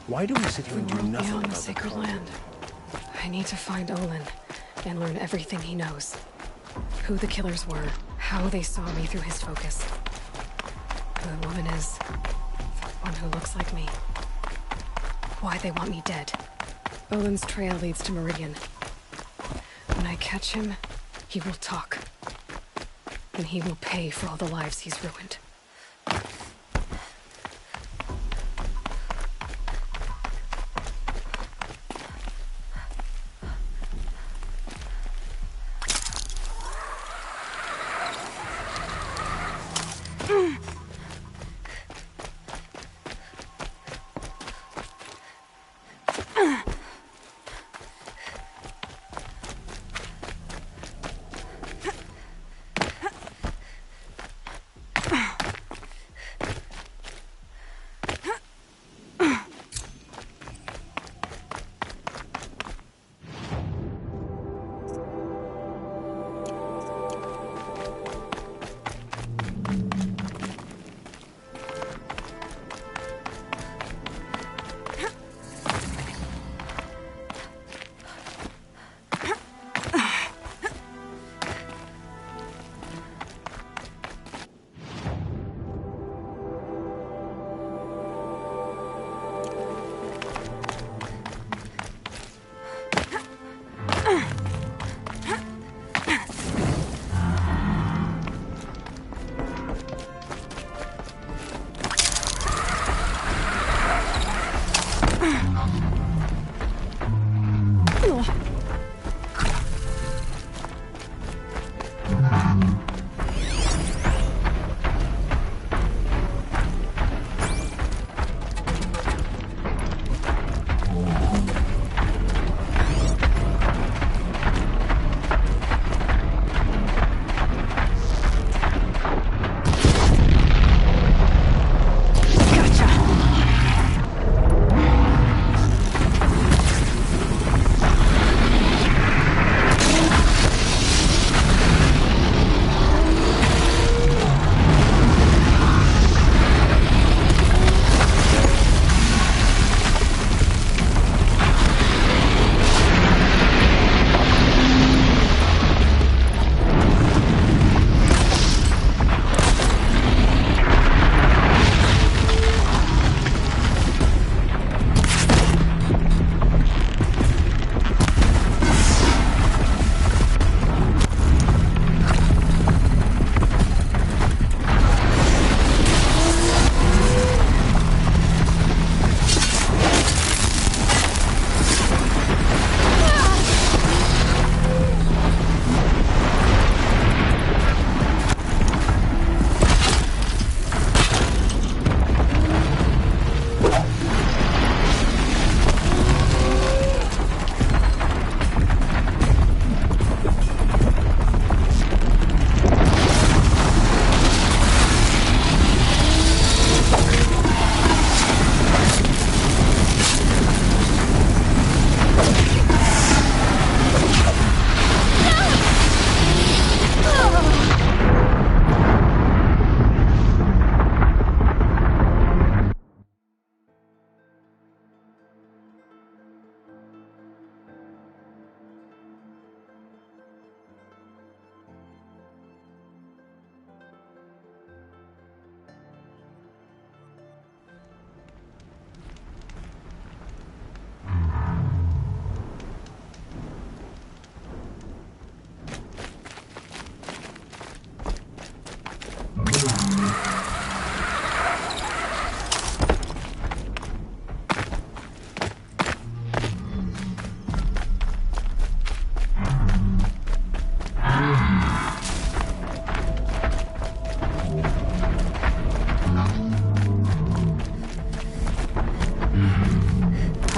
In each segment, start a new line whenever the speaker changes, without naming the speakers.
Why do we sit here and do nothing
Beyond
about
the sacred land. I need to find Olin and learn everything he knows. Who the killers were, how they saw me through his focus. Who the woman is, the one who looks like me. Why they want me dead. Olin's trail leads to Meridian. When I catch him, he will talk. And he will pay for all the lives he's ruined.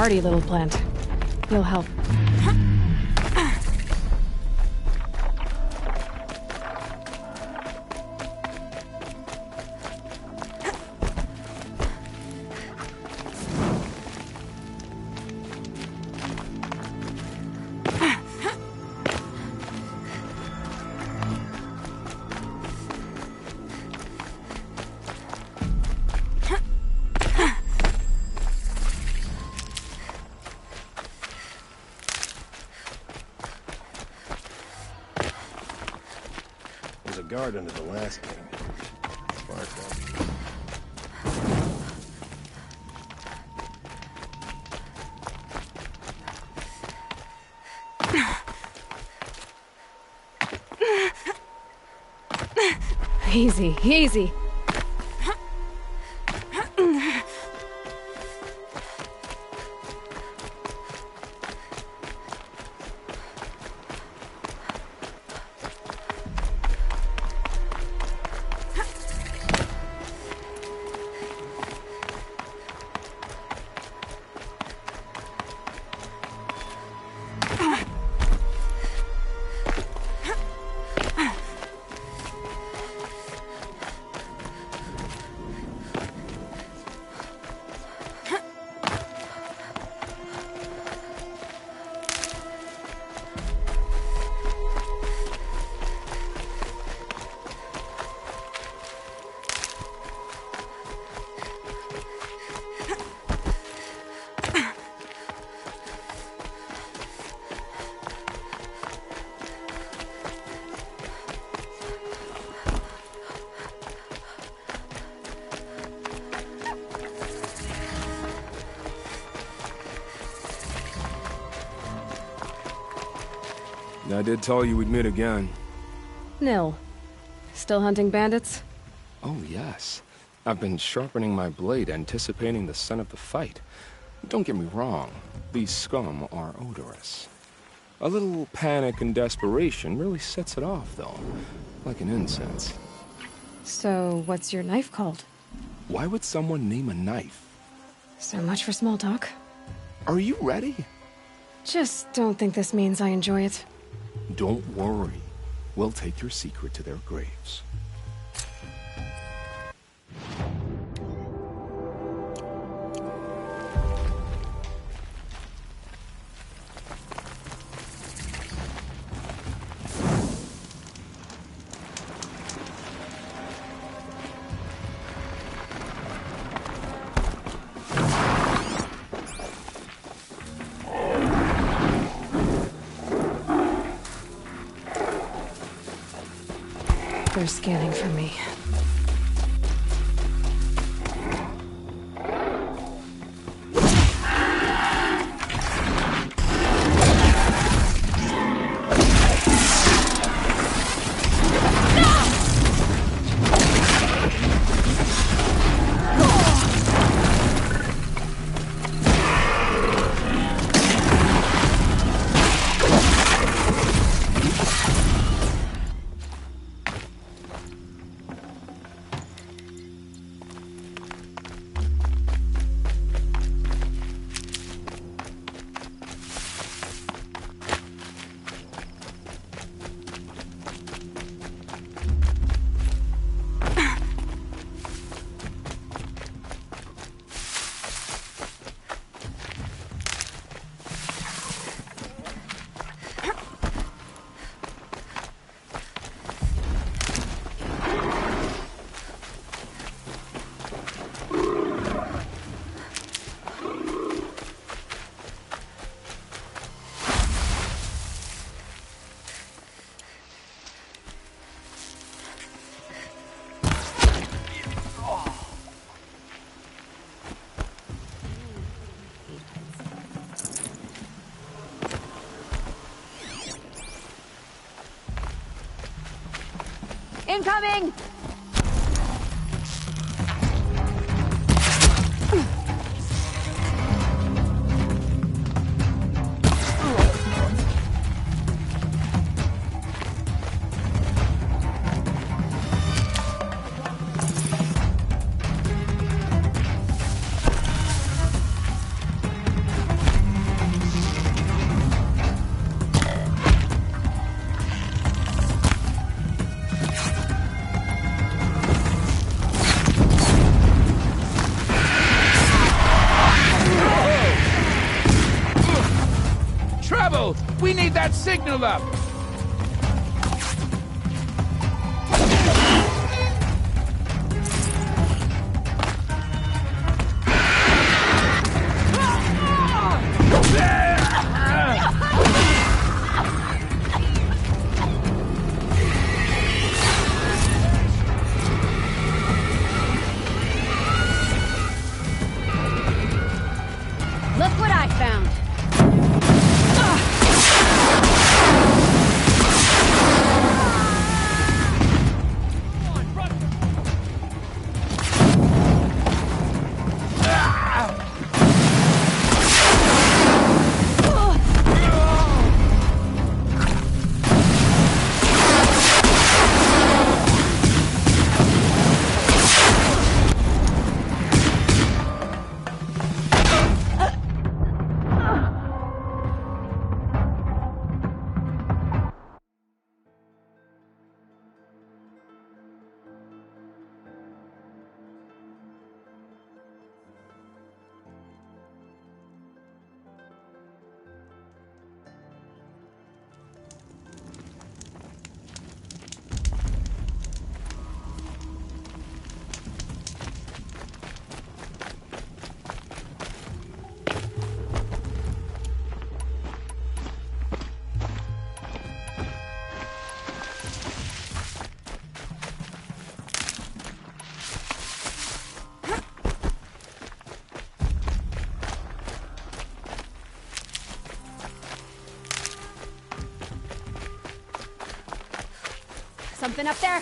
Hardy little plant. You'll help.
guard under the last king. Sparked up.
Easy, easy.
I did tell you we'd meet again.
Nil. Still hunting bandits?
Oh, yes. I've been sharpening my blade, anticipating the scent of the fight. Don't get me wrong, these scum are odorous. A little panic and desperation really sets it off, though. Like an incense.
So, what's your knife called?
Why would someone name a knife?
So much for small talk.
Are you ready?
Just don't think this means I enjoy it.
Don't worry. We'll take your secret to their graves.
They're scanning for me.
Incoming!
We need that signal up!
Something up there?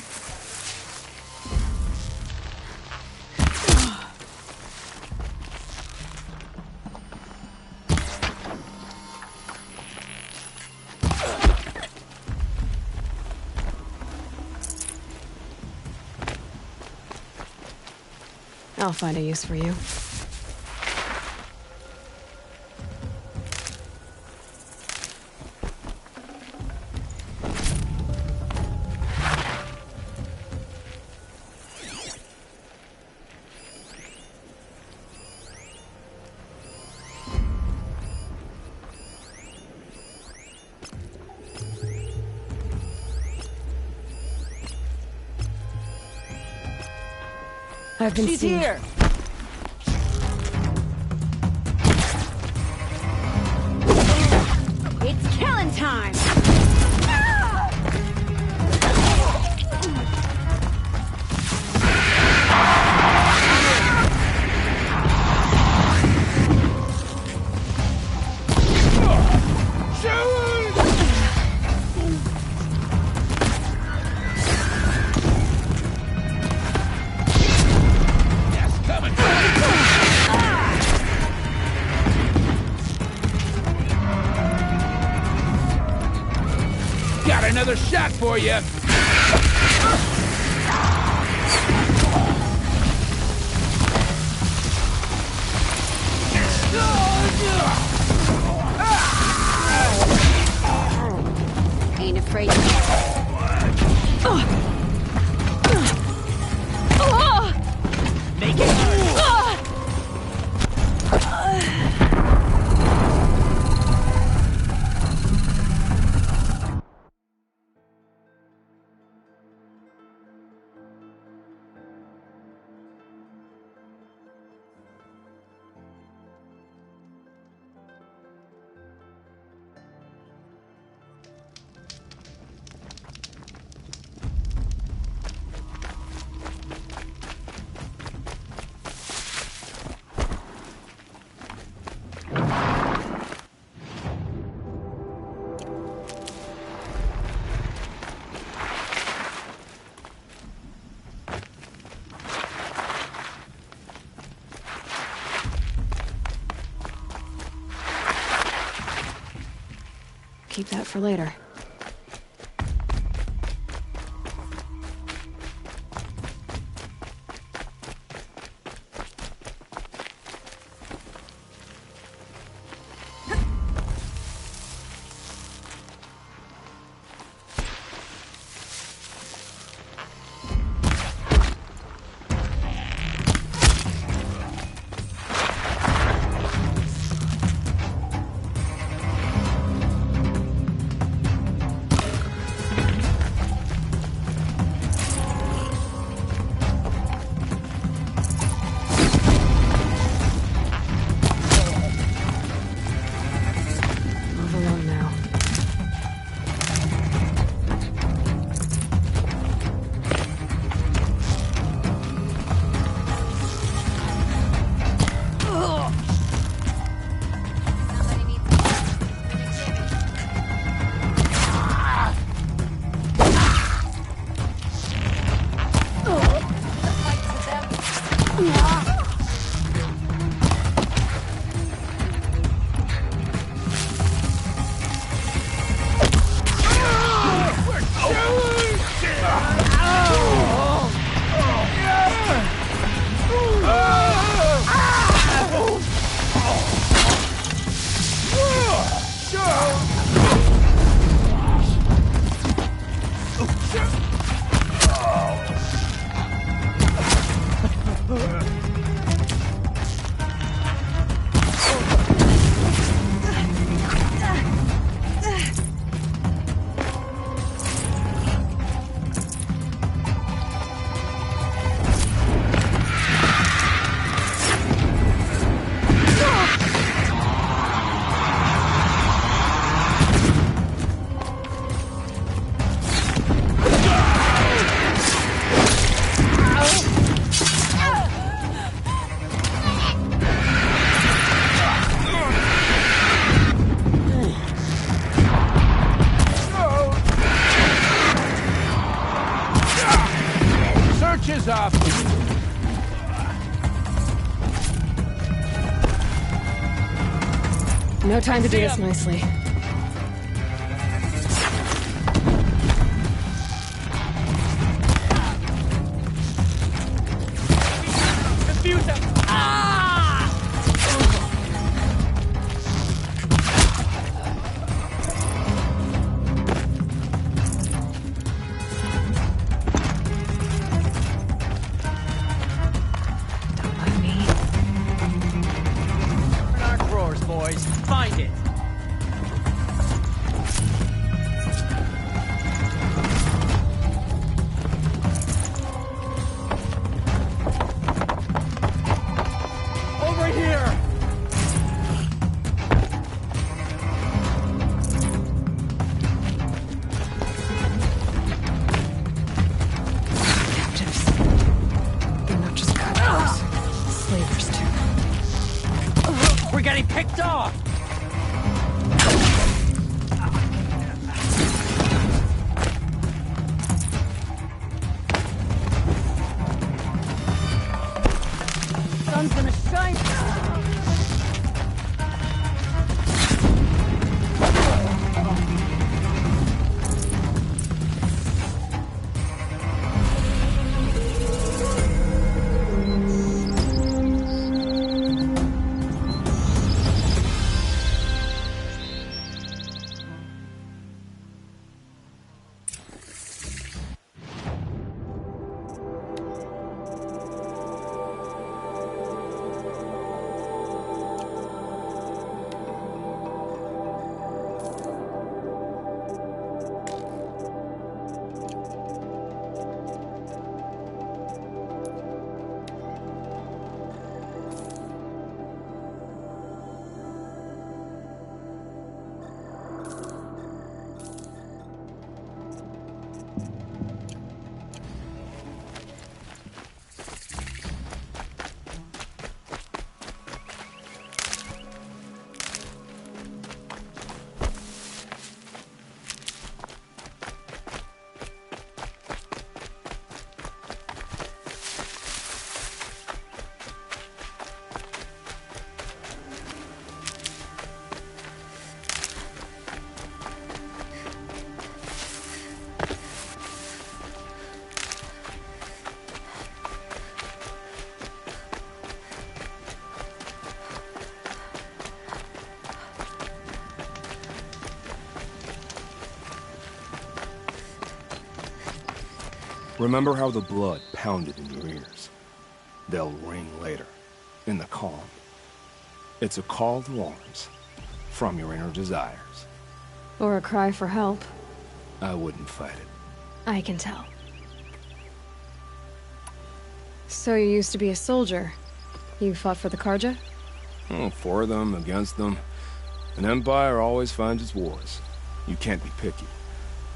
I'll find a use for you. I've been
She's
seen.
here! It's killing time!
Got another shot for you.
Ain't afraid.
Make it hurt.
Keep that for later. Move along now.
Somebody needs
Shields off.
No time to do this nicely.
Confuse him.
Don't mind me.
In our drawers, boys. Find it. Over here.
Captives. They're not just cutthroats. Slavers, too.
We're getting picked off. Sun's gonna shine.
Remember how the blood pounded in your ears? They'll ring later, in the calm. It's a call to arms, from your inner desires.
Or a cry for help.
I wouldn't fight it.
I can tell. So you used to be a soldier. You fought for the Karja?
Oh, for them, against them. An empire always finds its wars. You can't be picky.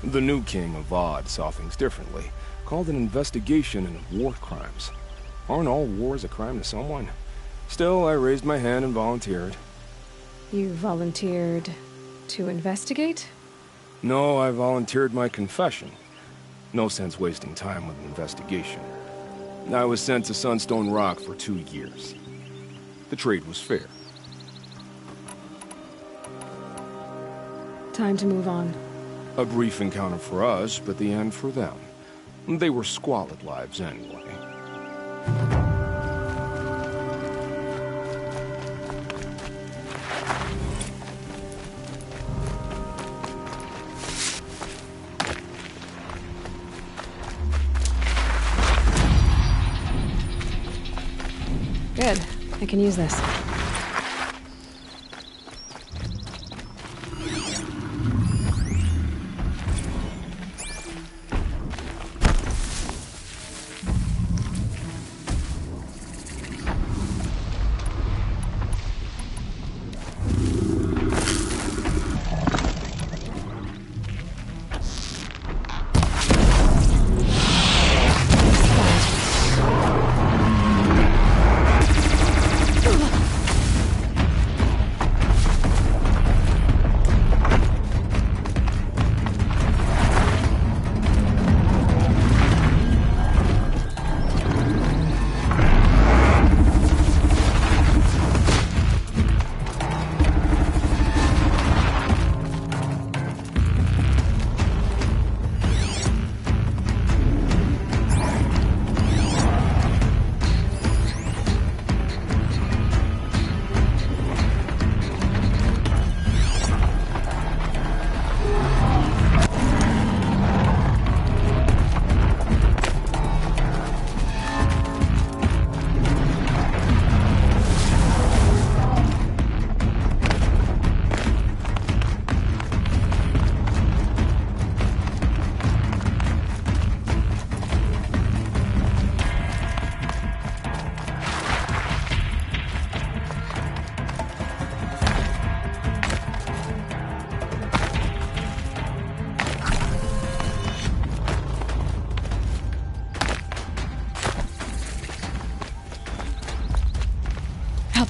The new king of Vod saw things differently. Called an investigation into war crimes. Aren't all wars a crime to someone? Still, I raised my hand and volunteered.
You volunteered to investigate?
No, I volunteered my confession. No sense wasting time with an investigation. I was sent to Sunstone Rock for 2 years. The trade was fair.
Time to move on.
A brief encounter for us, but the end for them. They were squalid lives anyway.
Good. I can use this.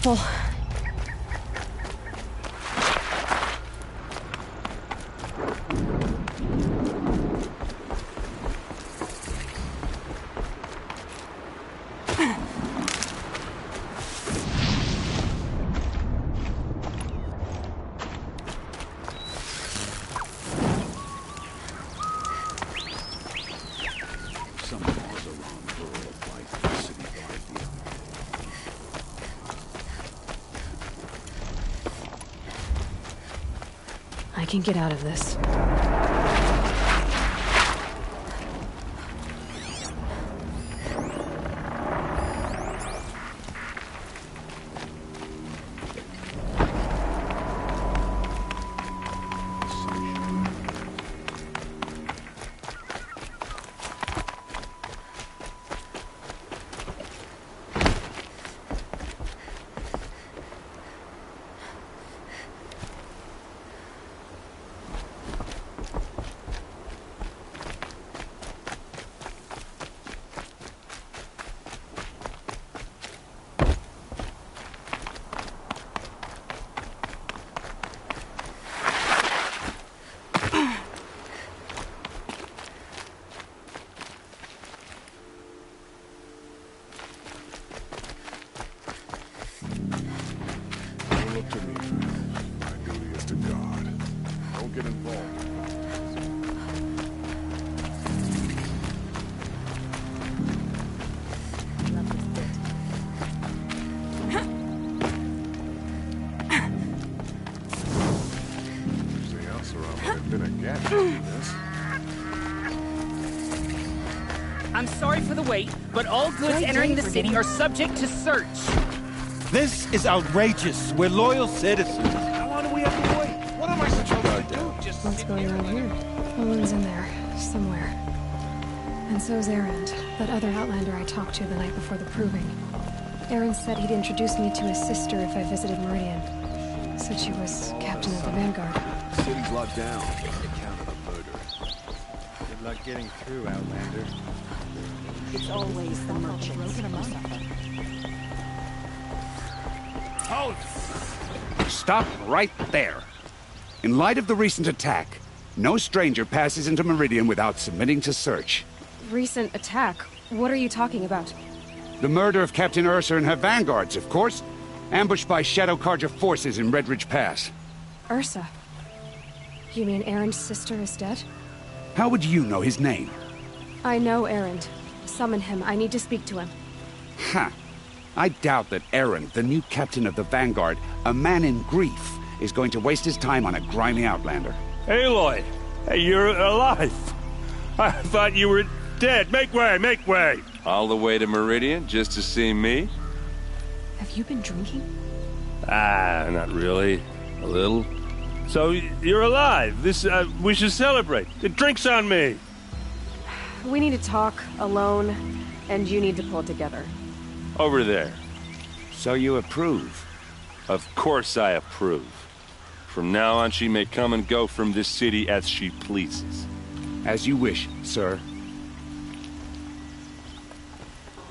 helpful. I can get out of this.
Look to me. My duty is to God. Don't get involved. Anything else, or I might have been a gadget in this.
I'm sorry for the wait, but all goods entering the city are subject to search.
This is outrageous. We're loyal citizens.
How long do we have to wait? What am I supposed to do? Just
What's going on here? Owen's in there, somewhere. And so's Erend, that other Outlander I talked to the night before the proving. Erend said he'd introduce me to his sister if I visited Meridian. Said she was captain of the Vanguard.
The city's locked down on account of the murder.
Good luck getting through, Outlander.
It's always the merchants.
Halt! Stop right there. In light of the recent attack, no stranger passes into Meridian without submitting to search.
Recent attack? What are you talking about?
The murder of Captain Ursa and her vanguards, of course. Ambushed by Shadow Carja forces in Redridge Pass.
Ursa? You mean Erend's sister is dead?
How would you know his name?
I know Erend. Summon him. I need to speak to him.
Ha! I doubt that Erend, the new captain of the Vanguard, a man in grief, is going to waste his time on a grimy Outlander.
Aloy! Hey, you're alive! I thought you were dead. Make way, make way!
All the way to Meridian just to see me?
Have you been drinking?
Ah, not really. A little. So, you're alive. We should celebrate. The drink's on me.
We need to talk, alone, and you need to pull it together.
Over there.
So you approve?
Of course I approve. From now on, she may come and go from this city as she pleases.
As you wish, sir.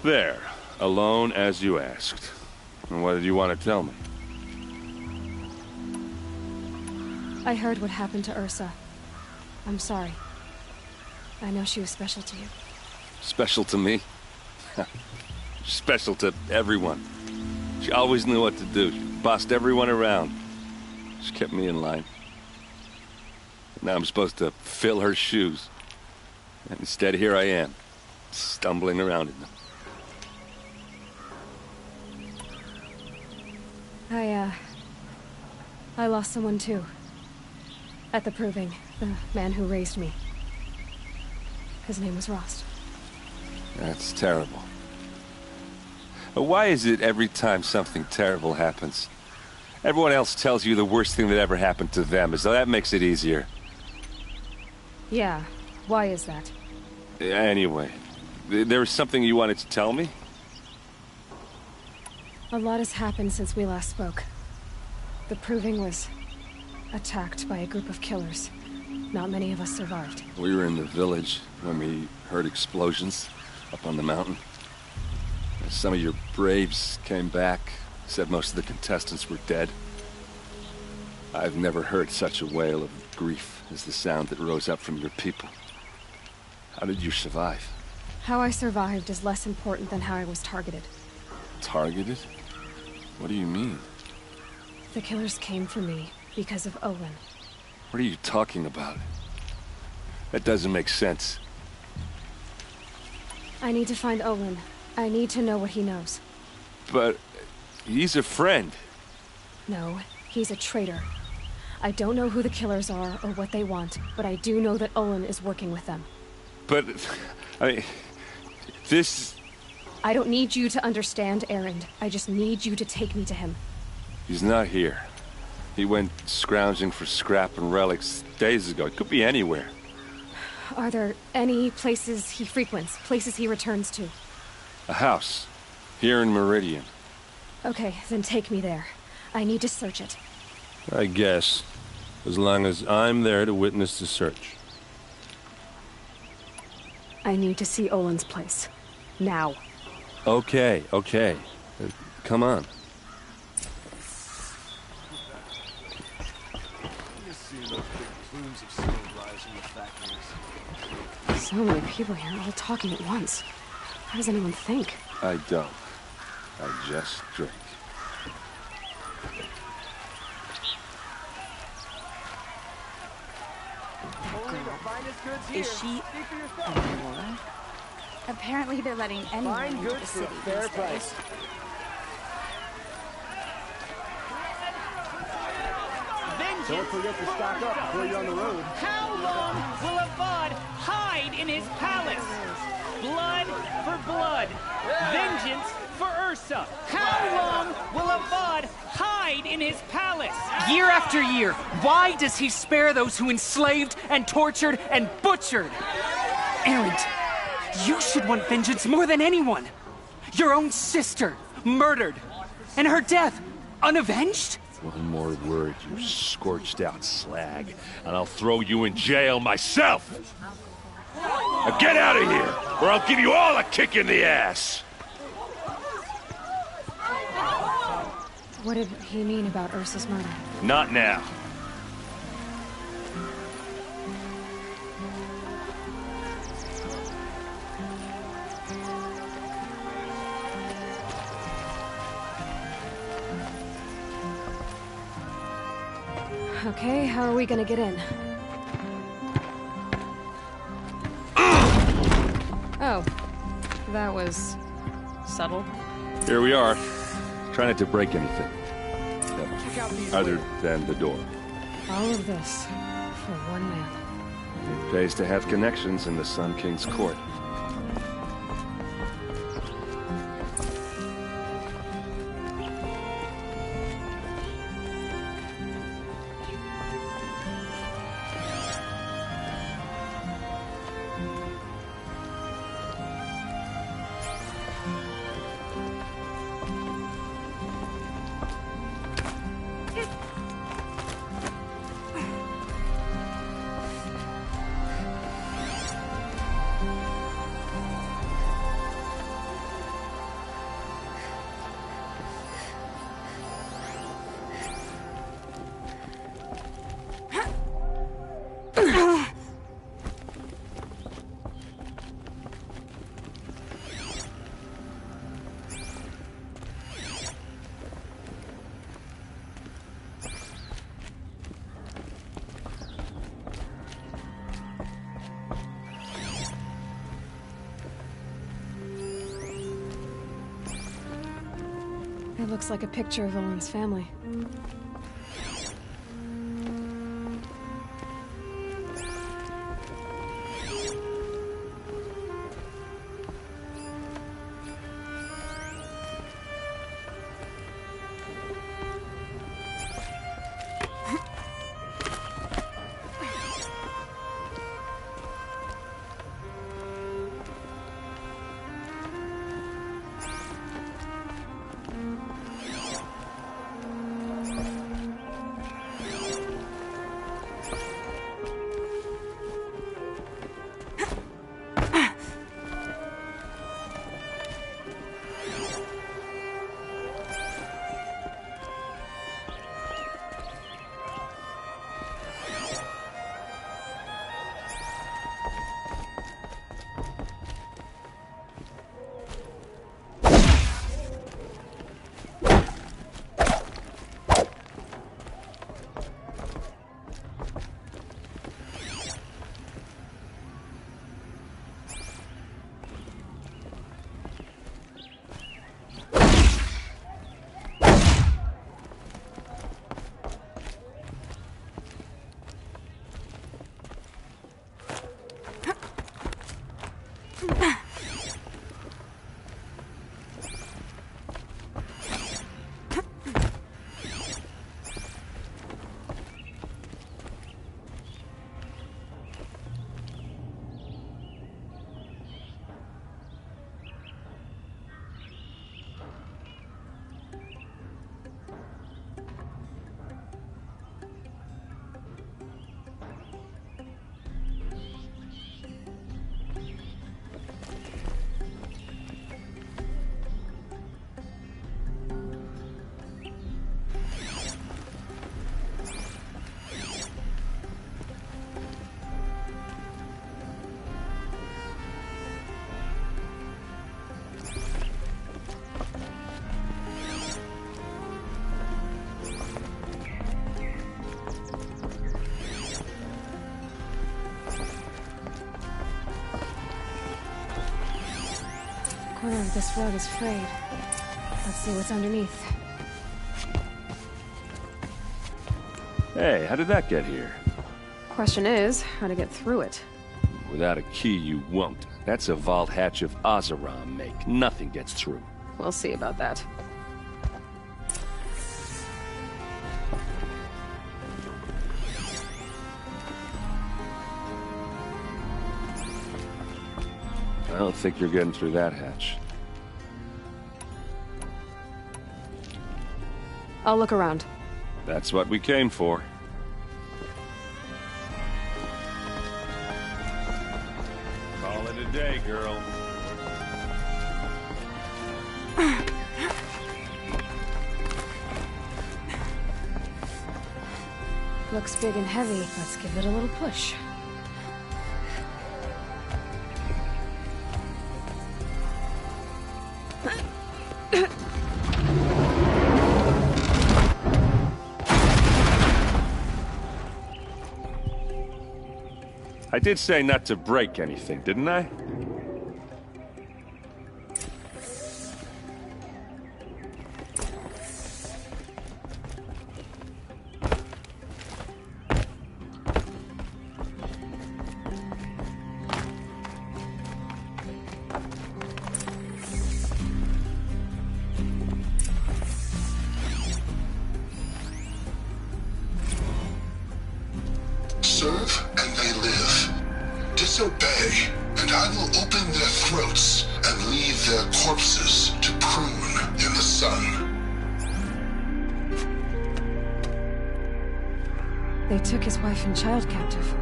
There. Alone as you asked. And what did you want to tell me?
I heard what happened to Ursa. I'm sorry. I know she was special to you.
Special to me? Special to everyone. She always knew what to do. She bossed everyone around. She kept me in line. Now I'm supposed to fill her shoes. And instead, here I am, stumbling around in them.
I lost someone too. At the proving, the man who raised me. His name was Rost.
That's terrible. Why is it every time something terrible happens, everyone else tells you the worst thing that ever happened to them, as though that makes it easier?
Yeah, why is that?
Anyway, there was something you wanted to tell me?
A lot has happened since we last spoke. The proving was attacked by a group of killers. Not many of us survived.
We were in the village when we heard explosions up on the mountain. Some of your braves came back, Said most of the contestants were dead. I've never heard such a wail of grief as the sound that rose up from your people. How did you survive?
How I survived is less important than how I was targeted.
Targeted? What do you mean?
The killers came for me because of Olin.
What are you talking about? That doesn't make sense.
I need to find Olin. I need to know what he knows.
But he's a friend.
No, he's a traitor. I don't know who the killers are or what they want, but I do know that Olin is working with them.
But, I mean, this...
I don't need you to understand, Erend. I just need you to take me to him.
He's not here. He went scrounging for scrap and relics days ago. It could be anywhere.
Are there any places he frequents, places he returns to?
A house. Here in Meridian.
Okay, then take me there. I need to search it.
I guess. As long as I'm there to witness the search.
I need to see Olin's place. Now.
Okay. Come on.
So many people here, all talking at once. How does anyone think?
I don't. I just drink.
Is she Aurora? Apparently they're letting anyone into the city these days.
Don't forget to stock up before you're on the road.
How long will Avad hide in his palace? Blood for blood. Vengeance for Ursa. How long will Avad hide in his palace? Year after year, why does he spare those who enslaved and tortured and butchered? Erend, you should want vengeance more than anyone. Your own sister, murdered. And her death, unavenged?
One more word, you scorched-out slag, and I'll throw you in jail myself! Now get out of here, or I'll give you all a kick in the ass!
What did he mean about Ursa's murder?
Not now.
Okay, how are we gonna get in? Oh, that was subtle.
Here we are. Try not to break anything. Other than the door.
All of this for one man.
It pays to have connections in the Sun King's court.
It looks like a picture of Olin's family. of this rug is frayed. Let's see what's underneath.
Hey, how did that get here?
Question is, how to get through it.
Without a key, you won't. That's a vault hatch of Oseram make. Nothing gets through.
We'll see about that.
I don't think you're getting through that hatch.
I'll look around.
That's what we came for. Call it a day, girl.
Looks big and heavy. Let's give it a little push.
I did say not to break anything, didn't I?
Serve and they live. Disobey, and I will open their throats and leave their corpses to prune in the sun.
They took his wife and child captive.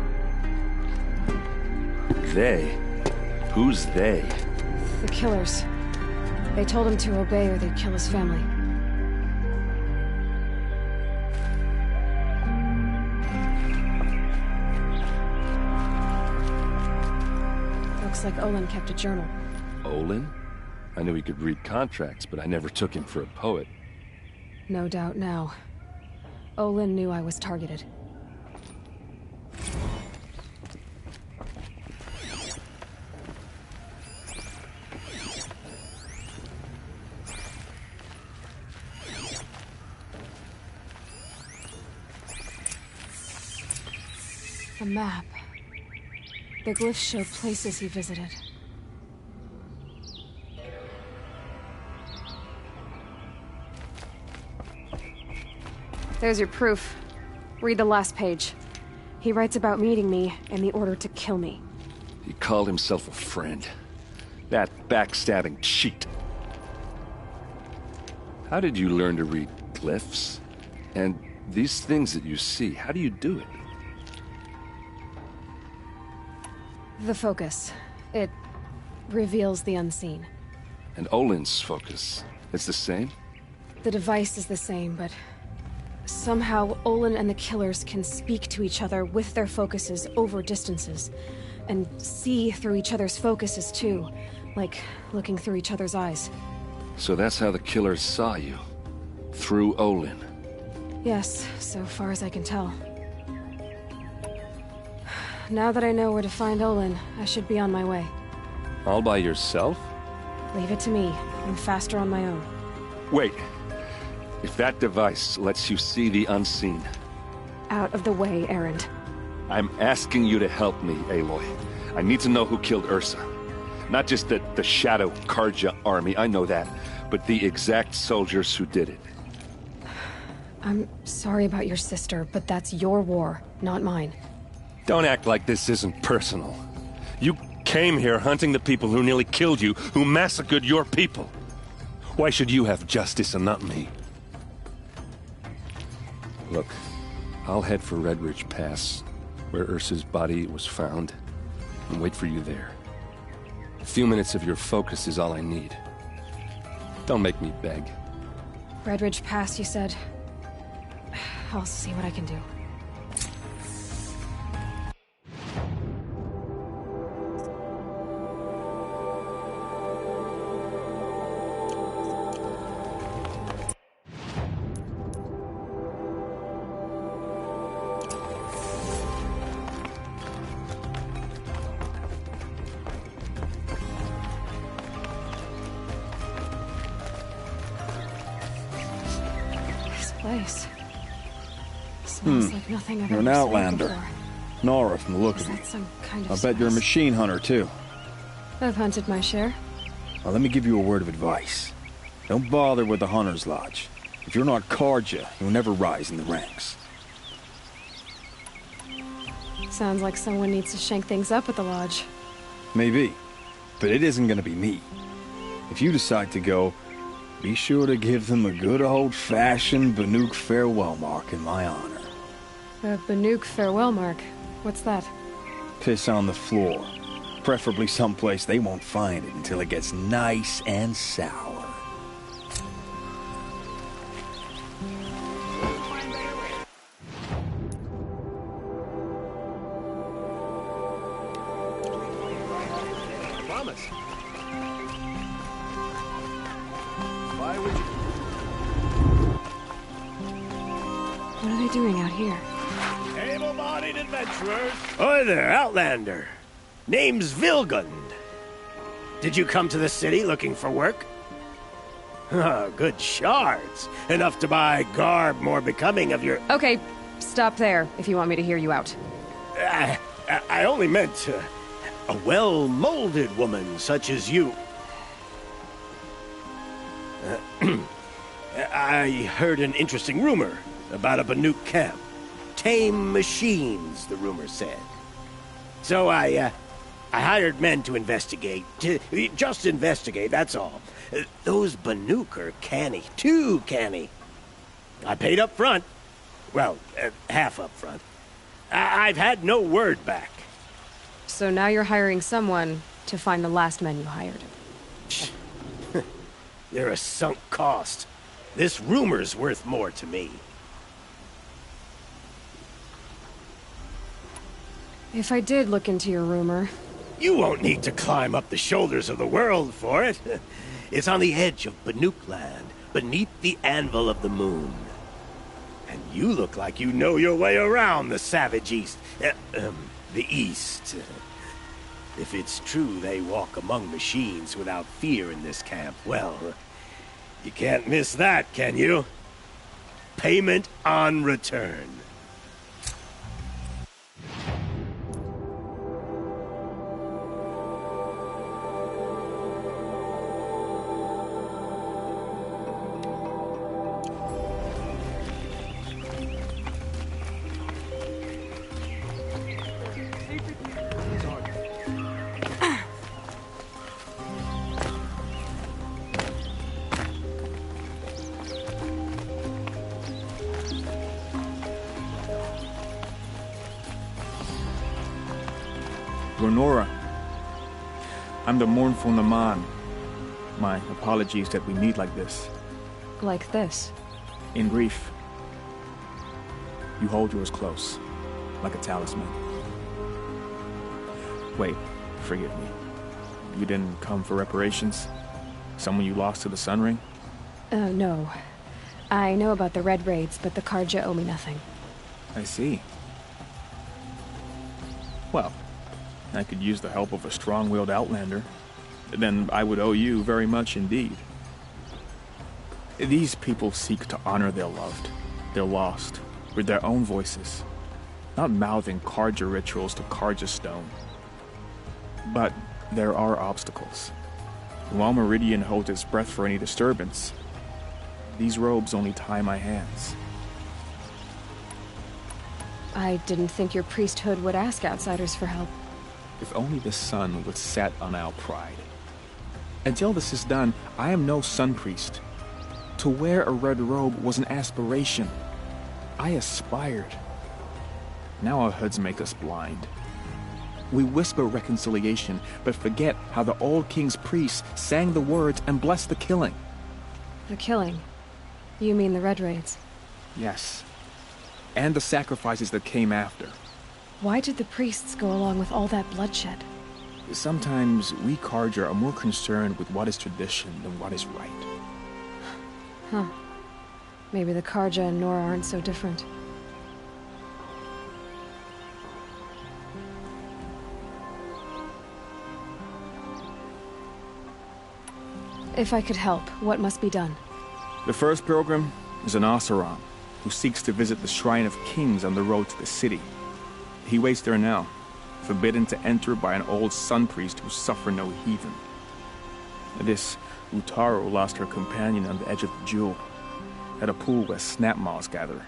They? Who's they?
The killers. They told him to obey or they'd kill his family. Looks like Olin kept a journal.
Olin? I knew he could read contracts, but I never took him for a poet.
No doubt now. Olin knew I was targeted. A map. The glyphs show places he visited. There's your proof. Read the last page. He writes about meeting me and the order to kill me.
He called himself a friend. That backstabbing cheat. How did you learn to read glyphs? And these things that you see, how do you do it?
The focus. It reveals the unseen.
And Olin's focus, it's the same?
The device is the same, but somehow Olin and the killers can speak to each other with their focuses over distances, and see through each other's focuses too, like looking through each other's eyes.
So that's how the killers saw you? Through Olin?
Yes, so far as I can tell. Now that I know where to find Olin, I should be on my way.
All by yourself?
Leave it to me. I'm faster on my own.
Wait. If that device lets you see the unseen...
Out of the way, Erend.
I'm asking you to help me, Aloy. I need to know who killed Ursa. Not just the Shadow Karja army, I know that, but the exact soldiers who did it.
I'm sorry about your sister, but that's your war, not mine.
Don't act like this isn't personal. You came here hunting the people who nearly killed you, who massacred your people. Why should you have justice and not me? Look, I'll head for Red Ridge Pass, where Ursa's body was found, and wait for you there. A few minutes of your focus is all I need. Don't make me beg.
Red Ridge Pass, you said? I'll see what I can do. place. Smells like nothing I've
You're
ever
an
smelled
outlander.
before.
Nora from the look
Is
of you.
that some kind of
I bet you're a
spice?
machine hunter, too.
I've hunted my share.
Well, let me give you a word of advice. Don't bother with the Hunter's Lodge. If you're not Karja, you'll never rise in the ranks.
Sounds like someone needs to shank things up at the lodge.
Maybe. But it isn't gonna be me. If you decide to go, be sure to give them a good old-fashioned Banuk farewell mark in my honor.
A Banuk farewell mark. What's that?
Piss on the floor. Preferably someplace they won't find it until it gets nice and sour.
Promise. Why would you?
What are they doing out here?
Able-bodied adventurers. Oi there, Outlander. Name's Vilgund. Did you come to the city looking for work? Good shards. Enough to buy garb more becoming of your...
Okay, stop there if you want me to hear you out.
I only meant a well-molded woman such as you. I heard an interesting rumor about a Banuk camp. Tame machines, the rumor said. So I hired men to investigate. Just investigate, that's all. Those Banuk are canny. Too canny. I paid up front. Well, half up front. I've had no word back.
So now you're hiring someone to find the last men you hired.
They're a sunk cost. This rumor's worth more to me.
If I did look into your rumor...
You won't need to climb up the shoulders of the world for it. It's on the edge of Banuk land, beneath the anvil of the moon. And you look like you know your way around the savage east. The east. If it's true they walk among machines without fear in this camp, well, you can't miss that, can you? Payment on return.
Nora. I'm the mournful Naman. My apologies that we meet like this.
Like this?
In grief. You hold yours close, like a talisman. Wait, forgive me. You didn't come for reparations? Someone you lost to the Sun Ring?
No. I know about the Red Raids, but the Karja owe me nothing.
I see. Well, I could use the help of a strong-willed outlander. Then I would owe you very much indeed. These people seek to honor their loved, their lost, with their own voices, not mouthing Karja rituals to Karja stone. But there are obstacles. While Meridian holds its breath for any disturbance, these robes only tie my hands.
I didn't think your priesthood would ask outsiders for help.
If only the sun would set on our pride. Until this is done, I am no sun priest. To wear a red robe was an aspiration. I aspired. Now our hoods make us blind. We whisper reconciliation, but forget how the old king's priests sang the words and blessed the killing.
The killing? You mean the Red Raids?
Yes. And the sacrifices that came after.
Why did the priests go along with all that bloodshed?
Sometimes we Karja are more concerned with what is tradition than what is right.
Huh. Maybe the Karja and Nora aren't so different. If I could help, what must be done?
The first pilgrim is an Oseram, who seeks to visit the Shrine of Kings on the road to the city. He waits there now, forbidden to enter by an old sun priest who suffer no heathen. This Utaro lost her companion on the edge of the jewel, at a pool where snap moths gather.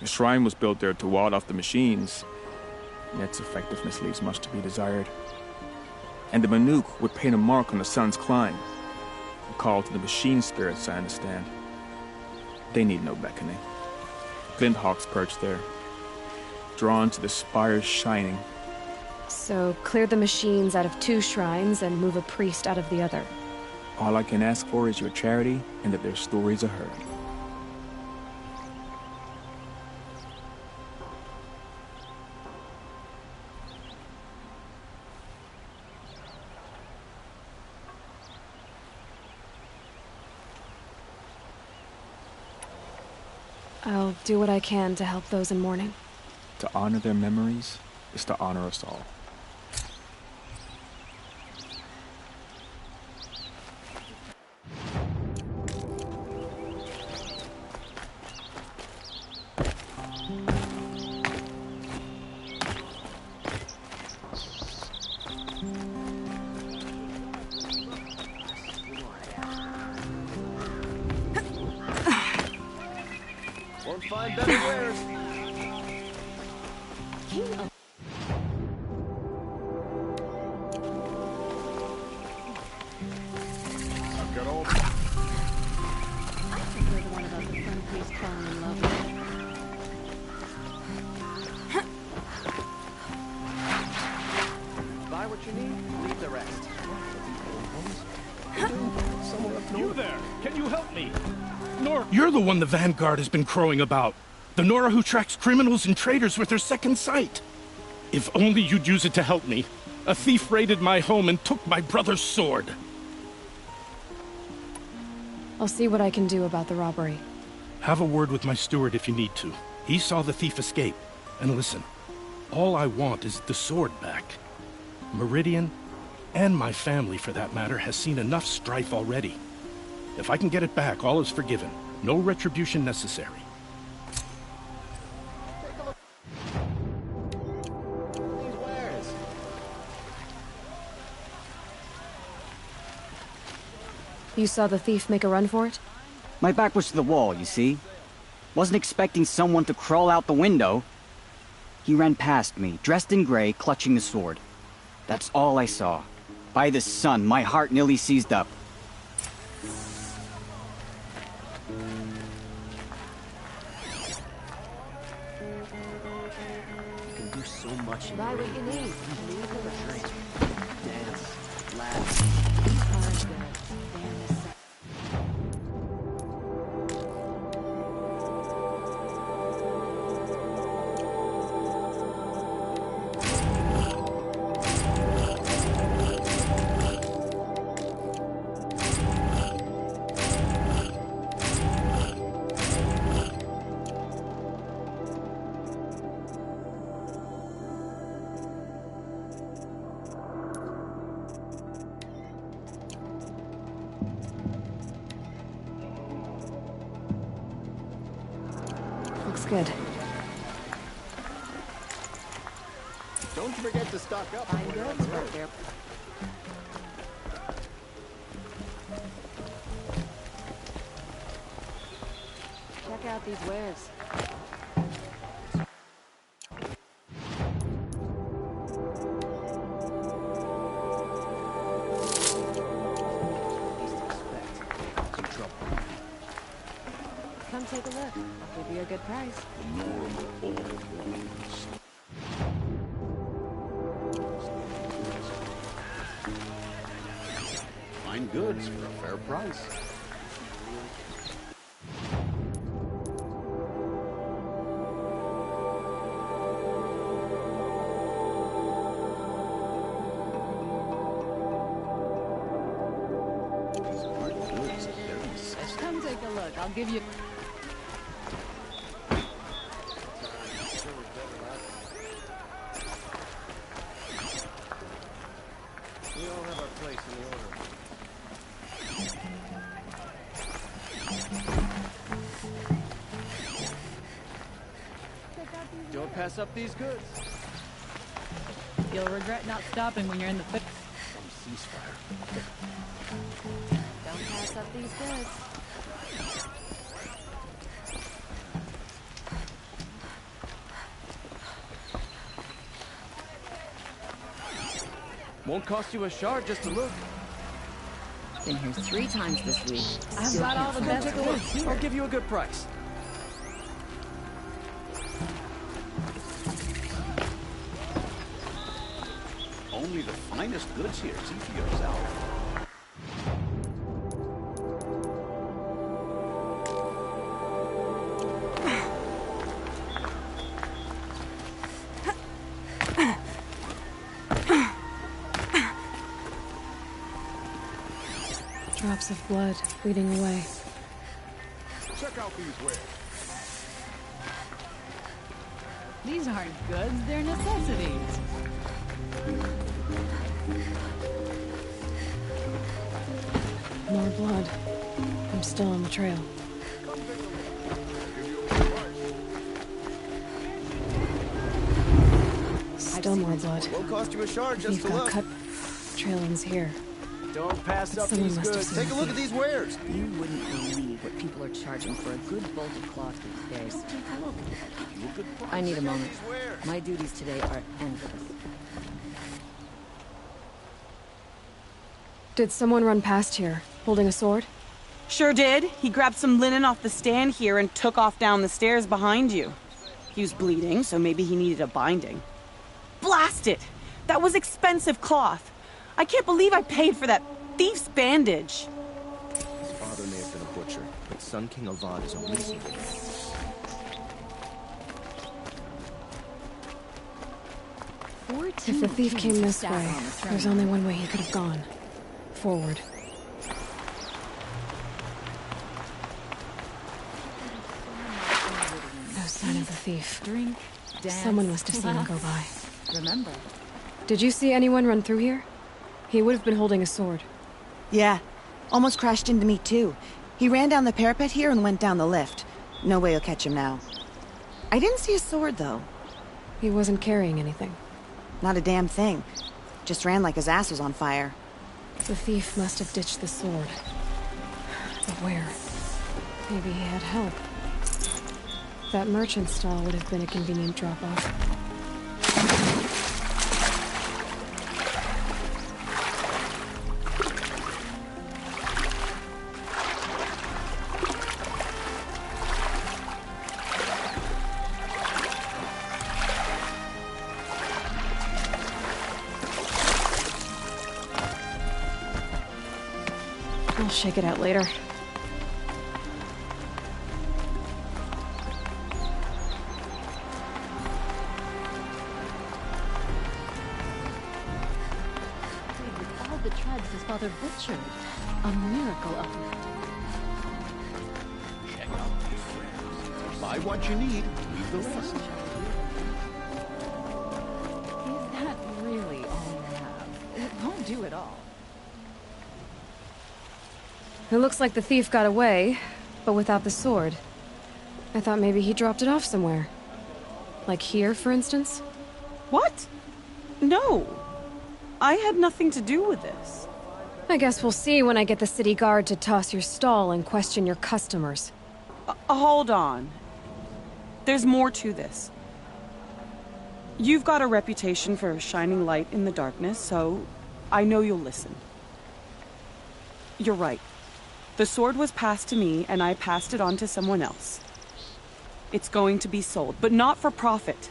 The shrine was built there to ward off the machines, yet its effectiveness leaves much to be desired. And the Manuk would paint a mark on the sun's climb, a call to the machine spirits, I understand. They need no beckoning. Glint hawks perch there, drawn to the spires shining.
So, clear the machines out of 2 shrines and move a priest out of the other.
All I can ask for is your charity and that their stories are heard.
I'll do what I can to help those in mourning.
To honor their memories is to honor us all.
Won't find better wares.
I've got all.
I think you're the one about the sun priest falling in love with.
Buy what you need, leave the rest.
Somewhere up north. You there? Can you help me? Nora, you're the one the Vanguard has been crowing about. The Nora who tracks criminals and traitors with her second sight. If only you'd use it to help me. A thief raided my home and took my brother's sword.
I'll see what I can do about the robbery.
Have a word with my steward if you need to. He saw the thief escape. And listen, all I want is the sword back. Meridian, and my family for that matter, has seen enough strife already. If I can get it back, all is forgiven. No retribution necessary.
You saw the thief make a run for it?
My back was to the wall, you see. Wasn't expecting someone to crawl out the window. He ran past me, dressed in gray, clutching the sword. That's all I saw. By the sun, my heart nearly seized up.
You can do so much in
Buy what you need.
Leave the drink. Dance. Laugh.
These are good. They're necessary.
Looks good.
Don't forget to stock up.
Fine goods right there. Check out these wares. Come take a look. I'll give you a good price.
Fine goods for a fair price.
Come take a look. I'll give you...
We all have our place in the order. pass up these goods.
You'll regret not stopping when you're in the thick.
Some ceasefire.
Don't pass up these goods.
Won't cost you a shard just to look.
Been here 3 times this week. I've
Still
got all
can't
the
find
best
it.
goods here.
I'll give you a good price.
Only the finest goods here. See for yourself.
Drops of blood bleeding away.
Check out these wares.
These aren't goods, they're necessities.
More blood. I'm still on the trail. Still more blood.
Won't cost you a shard
The
just
thief
to
got
look.
cut. Trail ends here.
Don't pass up
Someone
these
must have
goods.
seen
Take a
the
look at
thief.
these wares.
You wouldn't believe what people are charging for a good bolt of cloth these days. I need a moment. My duties today are endless.
Did someone run past here, holding a sword?
Sure did. He grabbed some linen off the stand here and took off down the stairs behind you. He was bleeding, so maybe he needed a binding. Blast it! That was expensive cloth. I can't believe I paid for that thief's bandage.
His father may have been a butcher, but Sun King Avad is a reasonable man.
If the thief came this way, there's only one way he could have gone. Forward. No sign of the thief.
Drink, dance,
Someone must have seen him go by.
laugh. Remember,
Did you see anyone run through here? He would have been holding a sword.
Yeah. Almost crashed into me, too. He ran down the parapet here and went down the lift. No way you'll catch him now. I didn't see a sword, though.
He wasn't carrying anything.
Not a damn thing. Just ran like his ass was on fire.
The thief must have ditched the sword. But where? Maybe he had help. That merchant stall would have been a convenient drop-off. I'll shake it out later.
with all the tribes his father butchered, a miracle uplift.
Check out these wares. Buy what you need, leave the rest.
Is that really all you have? It won't do it all.
It looks like the thief got away, but without the sword. I thought maybe he dropped it off somewhere. Like here, for instance?
What? No. I had nothing to do with this.
I guess we'll see when I get the city guard to toss your stall and question your customers.
Hold on. There's more to this. You've got a reputation for shining light in the darkness, so I know you'll listen. You're right. The sword was passed to me, and I passed it on to someone else. It's going to be sold, but not for profit.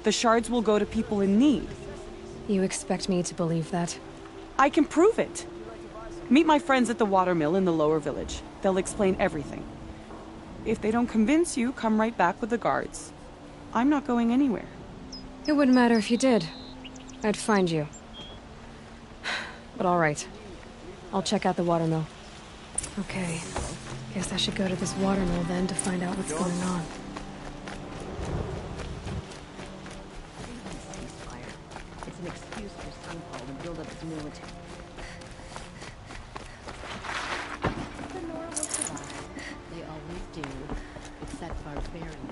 The shards will go to people in need.
You expect me to believe that?
I can prove it. Meet my friends at the watermill in the lower village. They'll explain everything. If they don't convince you, come right back with the guards. I'm not going anywhere.
It wouldn't matter if you did. I'd find you. But all right. I'll check out the watermill. Okay. Guess I should go to this watermill then to find out what's going on.
It's an excuse for Sunfall to build up its military. The Nora will survive. They always do. It's that barbarian.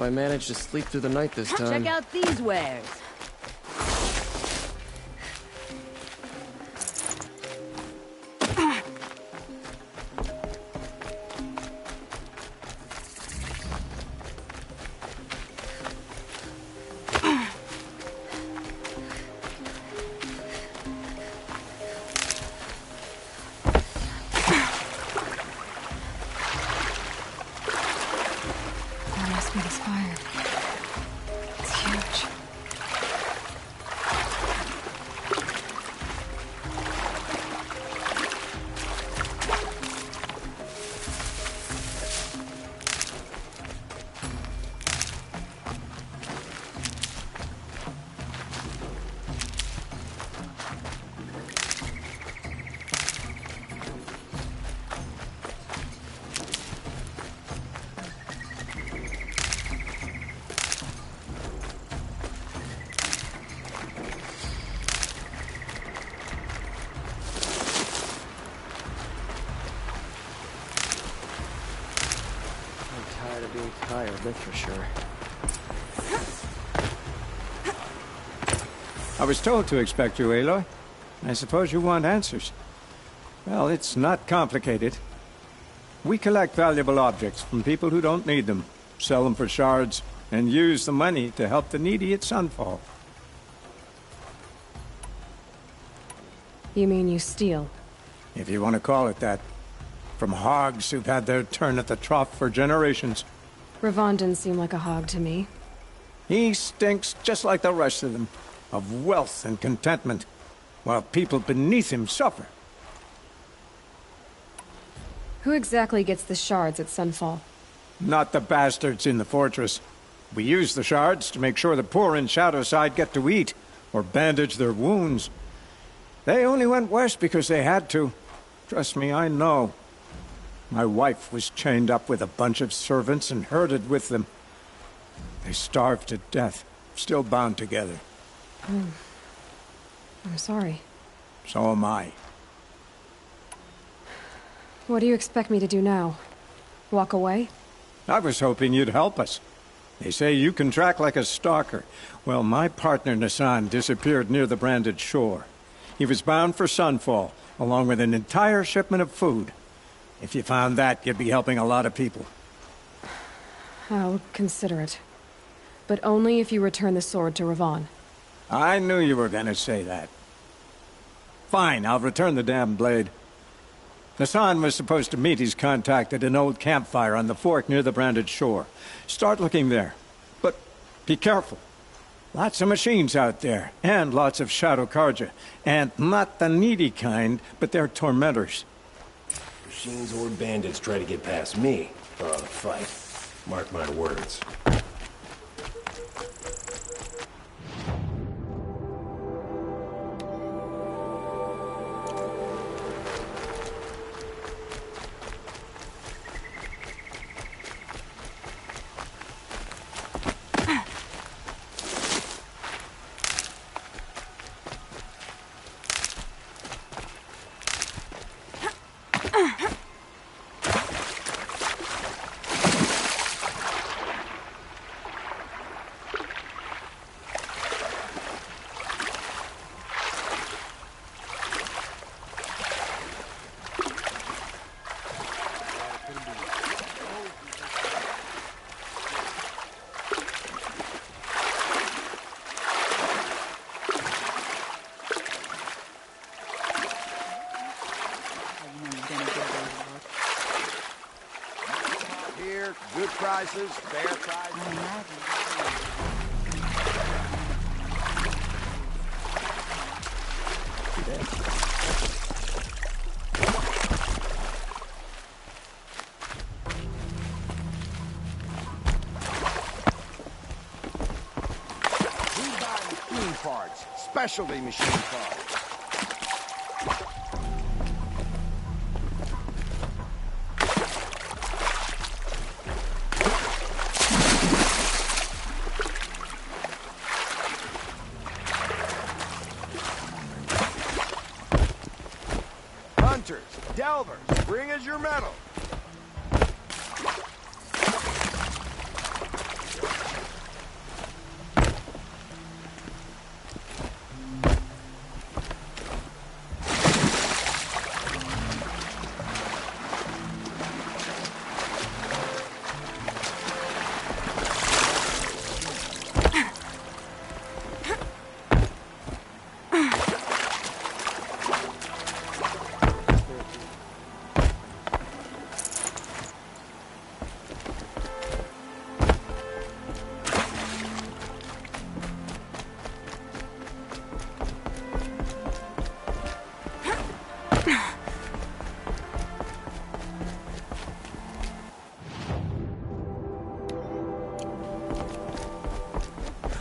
I managed to sleep through the night this time.
Check out these wares.
Tired, that's for sure.
I was told to expect you, Aloy. I suppose you want answers. Well, it's not complicated. We collect valuable objects from people who don't need them, sell them for shards, and use the money to help the needy at Sunfall.
You mean you steal?
If you want to call it that. From hogs who've had their turn at the trough for generations.
Ravon didn't seem like a hog to me.
He stinks just like the rest of them, of wealth and contentment, while people beneath him suffer.
Who exactly gets the shards at Sunfall?
Not the bastards in the fortress. We use the shards to make sure the poor in Shadowside get to eat, or bandage their wounds. They only went west because they had to. Trust me, I know. My wife was chained up with a bunch of servants and herded with them. They starved to death, still bound together.
I'm sorry.
So am I.
What do you expect me to do now? Walk away?
I was hoping you'd help us. They say you can track like a stalker. Well, my partner Nassan disappeared near the branded shore. He was bound for Sunfall, along with an entire shipment of food. If you found that, you'd be helping a lot of people.
I'll consider it. But only if you return the sword to Ravon.
I knew you were gonna say that. Fine, I'll return the damn blade. Nassan was supposed to meet his contact at an old campfire on the fork near the branded shore. Start looking there. But be careful. Lots of machines out there, and lots of Shadow Karja. And not the needy kind, but they're tormentors.
Machines or bandits try to get past me. They're on a fight. Mark my words.
Good prices, fair prices. We buy machine parts, specialty machine parts. Delvers, bring us your metal.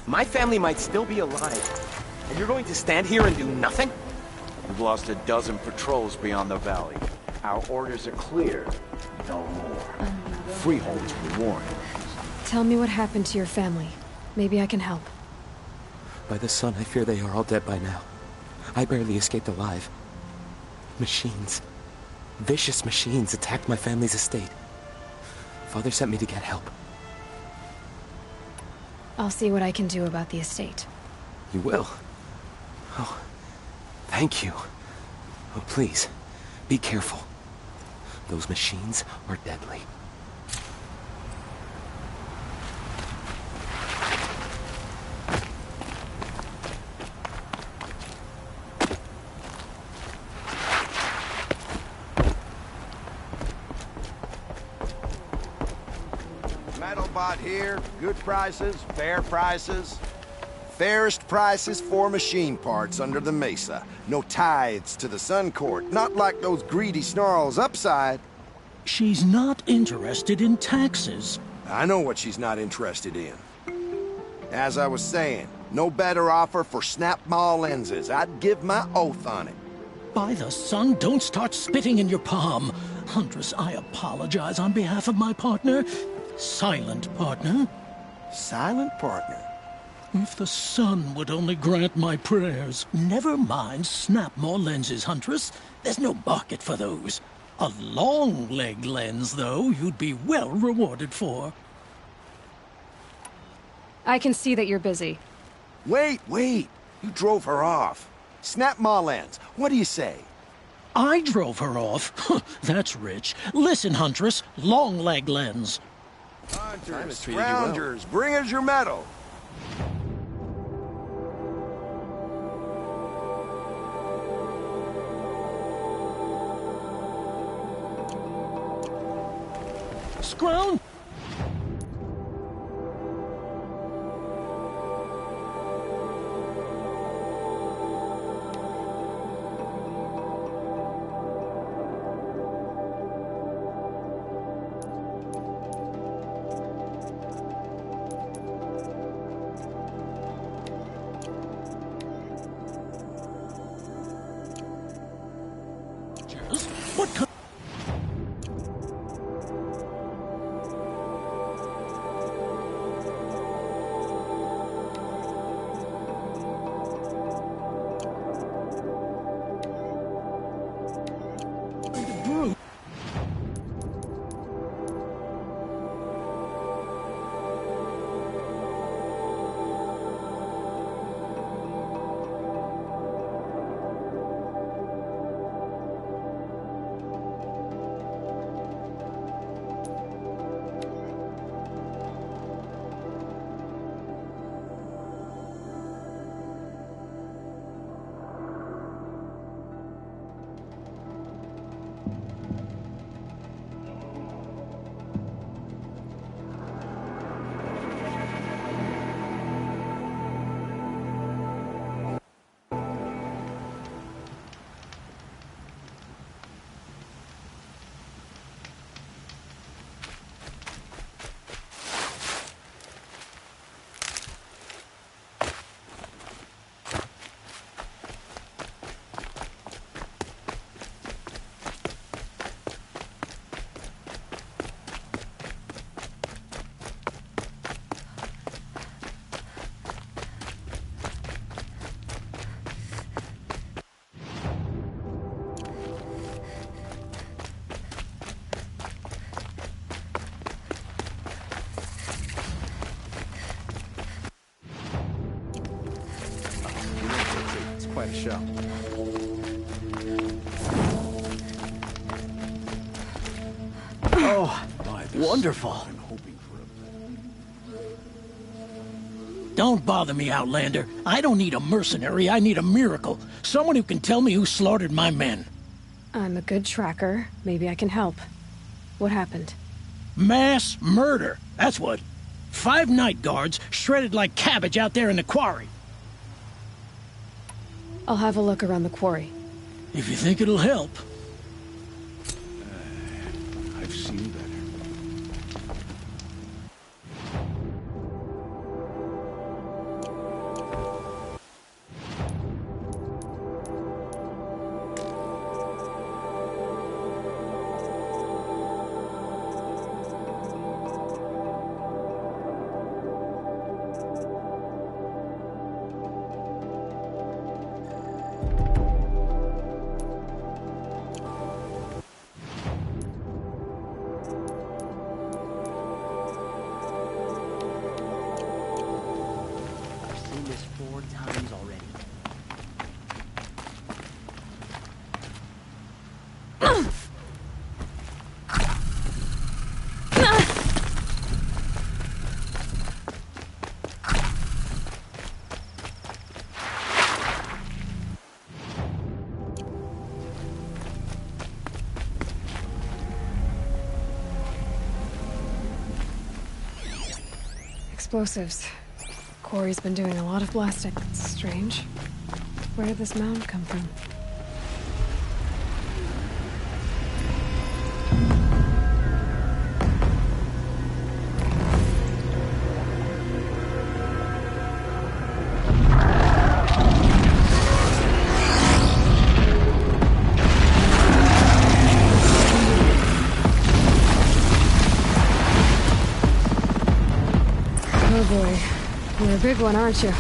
My family might still be alive, and you're going to stand here and do nothing?
We've lost a dozen patrols beyond the valley. Our orders are clear. No more. Freeholds were warned.
Tell me what happened to your family. Maybe I can help.
By the sun, I fear they are all dead by now. I barely escaped alive. Machines. Vicious machines attacked my family's estate. Father sent me to get help.
I'll see what I can do about the estate.
You will? Oh, thank you. Oh, please, be careful. Those machines are deadly.
Metalbot here. Good prices, fair prices. Fairest prices for machine parts under the mesa. No tithes to the Sun Court. Not like those greedy snarls upside.
She's not interested in taxes.
I know what she's not interested in. As I was saying, no better offer for snap-maw lenses. I'd give my oath on it.
By the sun, don't start spitting in your palm. Huntress, I apologize on behalf of my partner. Silent partner.
Silent partner?
If the sun would only grant my prayers. Never mind snap-maw lenses, Huntress. There's no market for those. A long-leg lens, though, you'd be well rewarded for.
I can see that you're busy.
Wait. You drove her off. Snap-maw lens. What do you say?
I drove her off? That's rich. Listen, Huntress. Long-leg lens.
Hunters, scroungers, bring us your medal.
Scrounge! What kind?
Quite a show.
Oh, wonderful. Don't bother me, Outlander. I don't need a mercenary, I need a miracle. Someone who can tell me who slaughtered my men.
I'm a good tracker. Maybe I can help. What happened?
Mass murder, that's what. 5 night guards shredded like cabbage out there in the quarry.
I'll have a look around the quarry.
if you think it'll help.
I've seen better.
Explosives. Quarry's been doing a lot of blasting. Strange. Where did this mound come from? Oh boy, you're a big one, aren't you?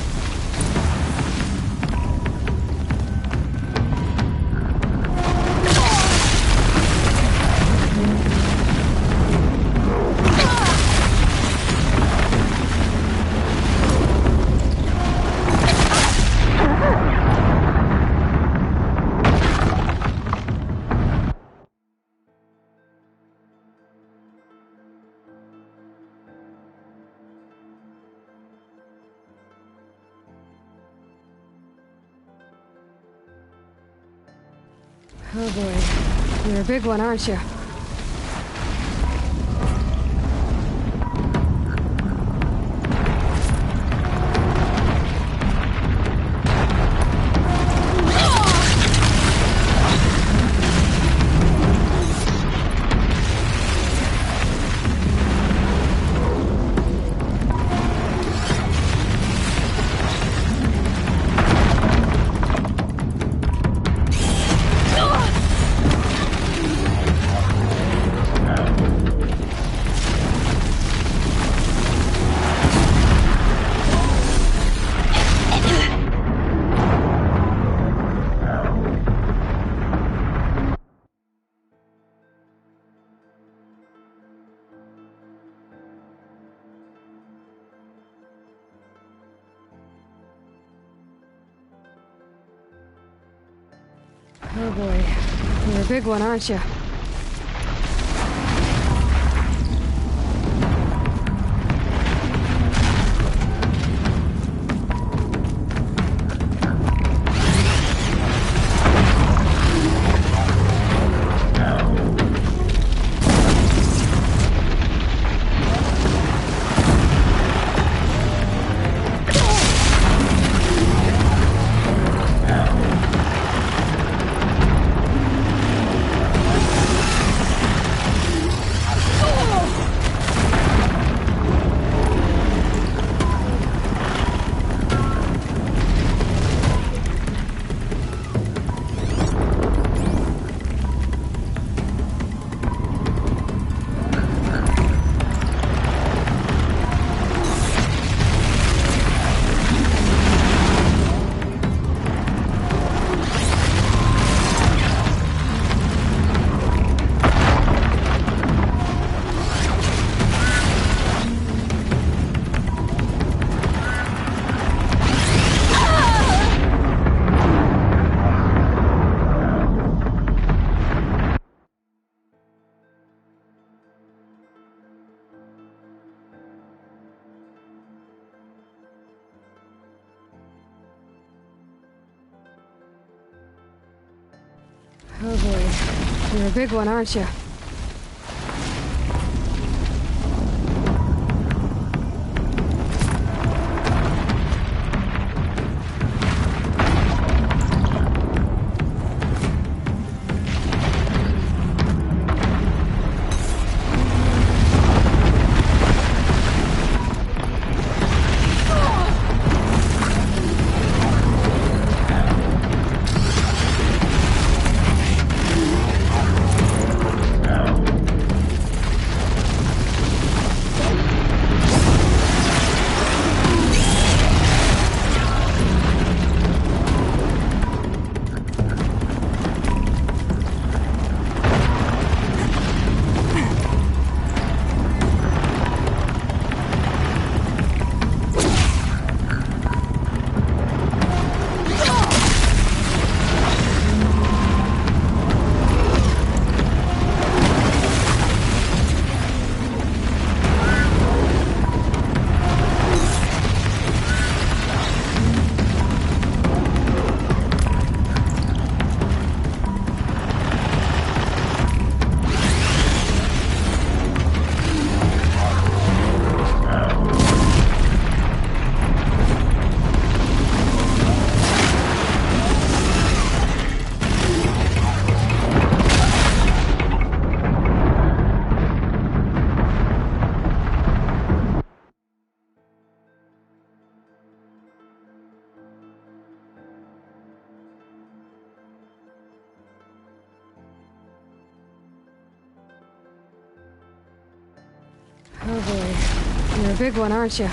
Oh boy, you're a big one, aren't you? Oh boy, you're a big one, aren't you? Oh boy, you're a big one, aren't you? Oh boy, you're a big one, aren't you?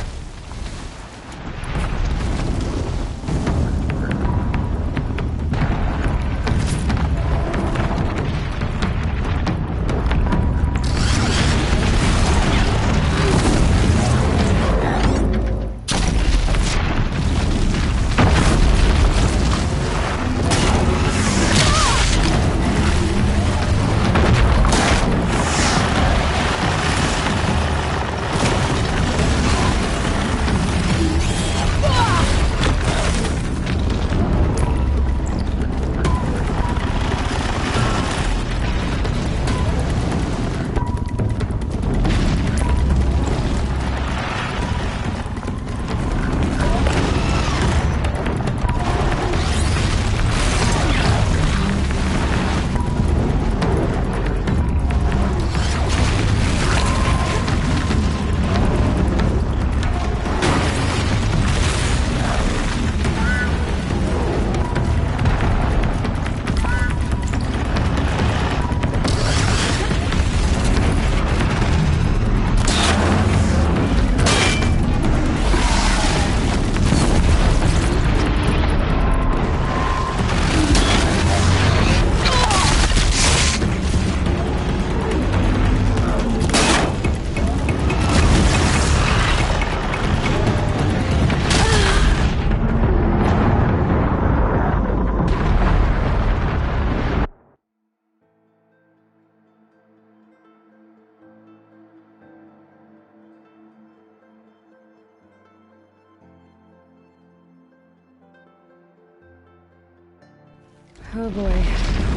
Oh boy,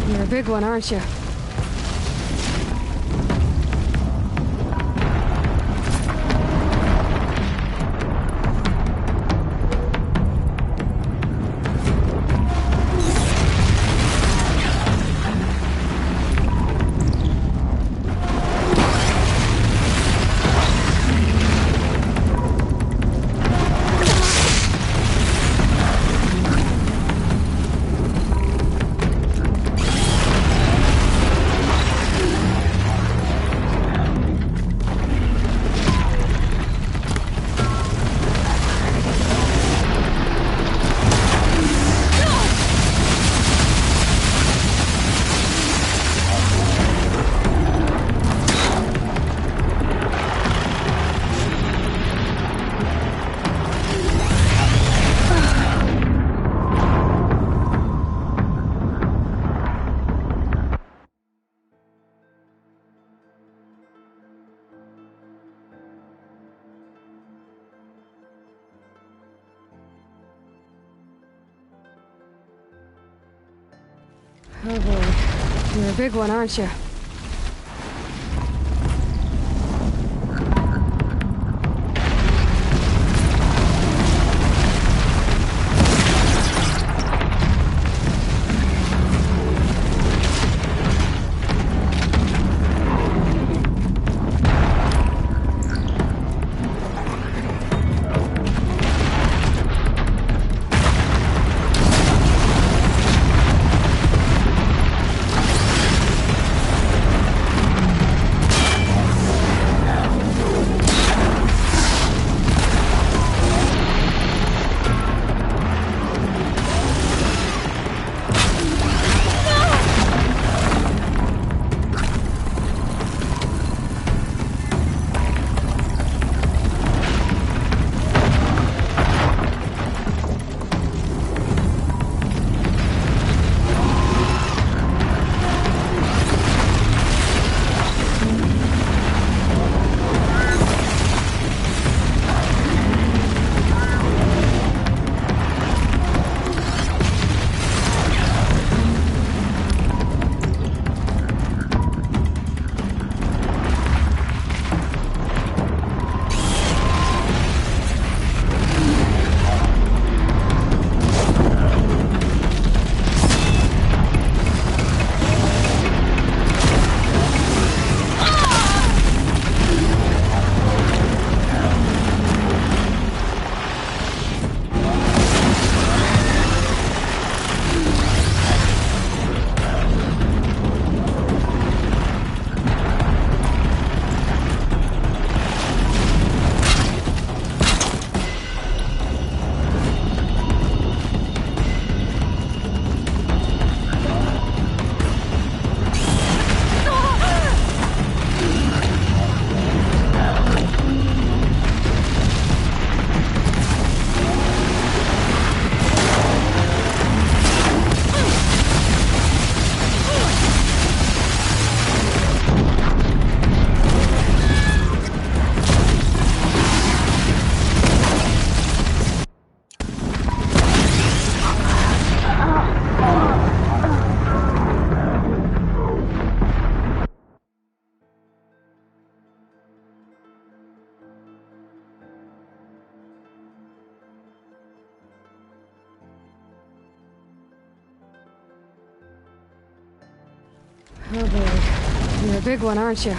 you're a big one, aren't you? Oh boy, you're a big one, aren't you? Oh boy. You're a big one, aren't you?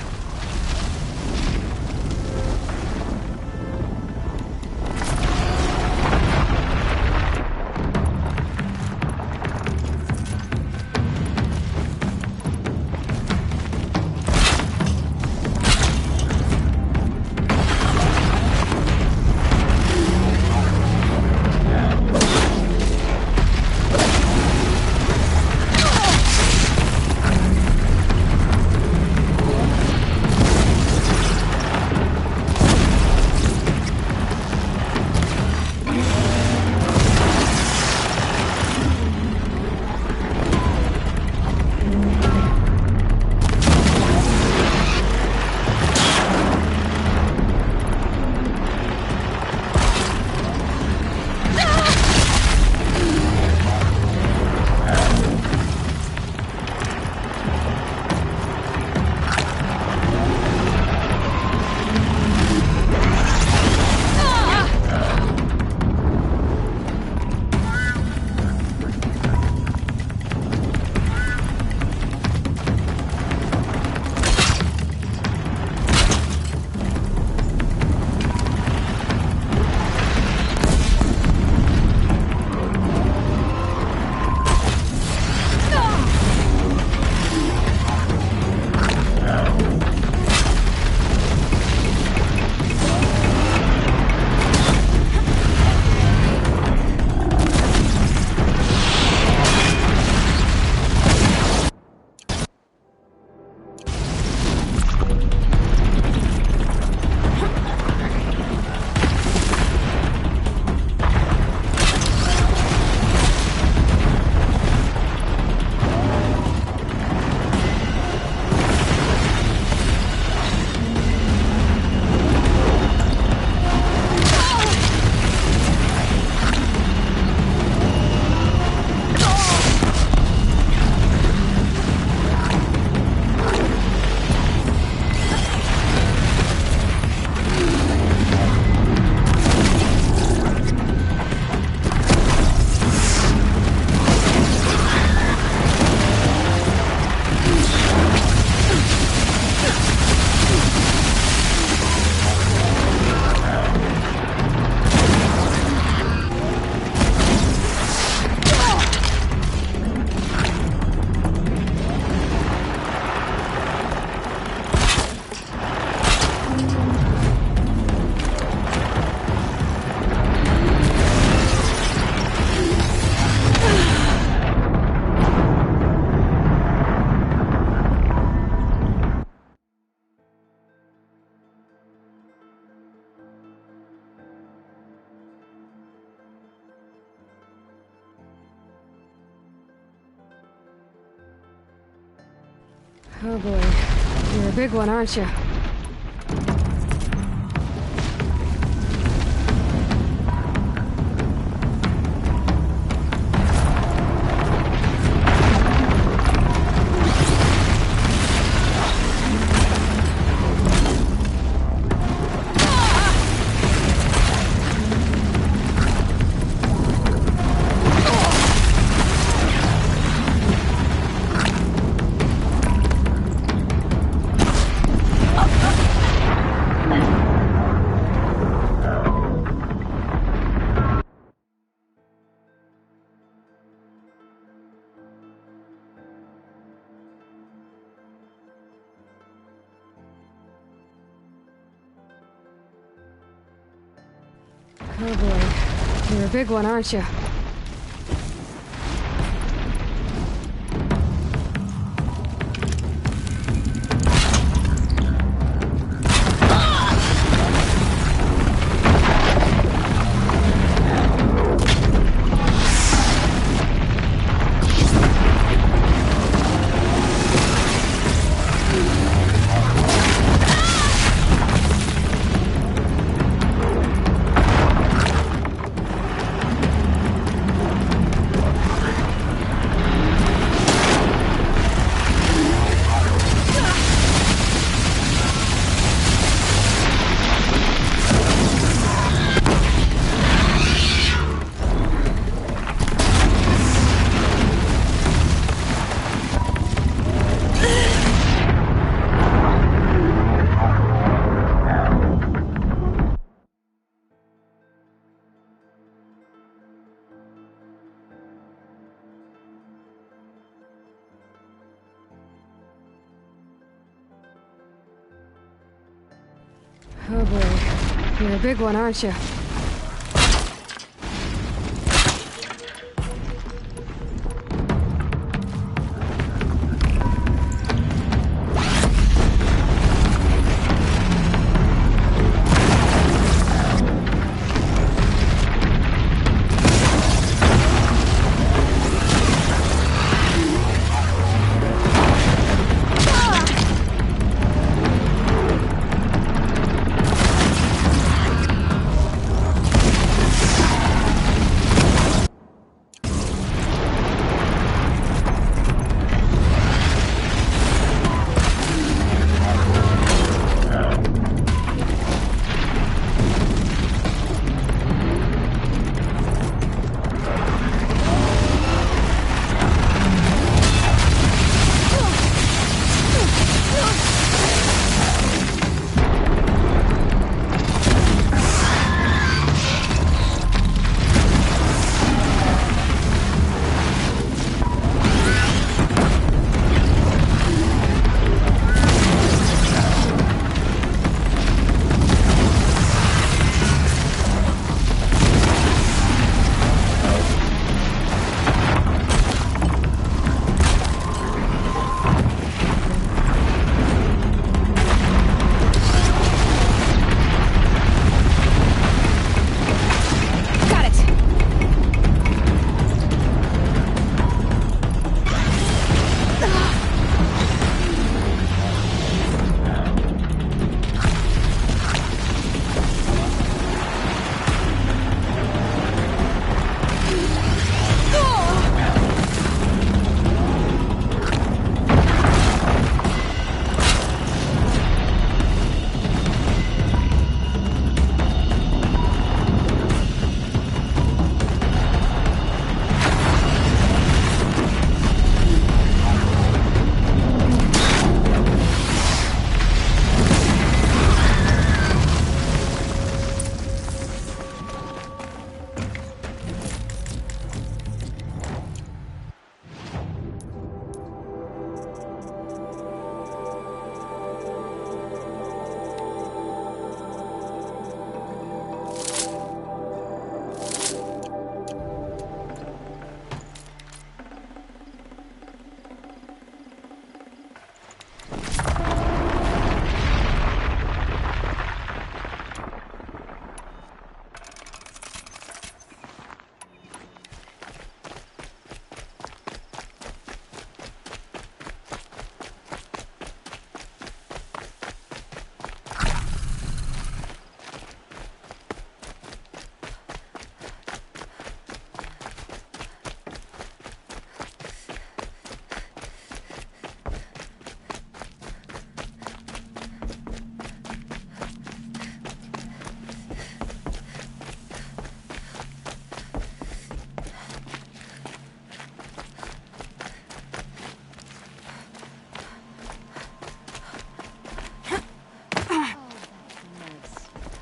Oh boy. You're a big one, aren't you? Oh boy. You're a big one, aren't you? Oh boy. You're a big one, aren't you?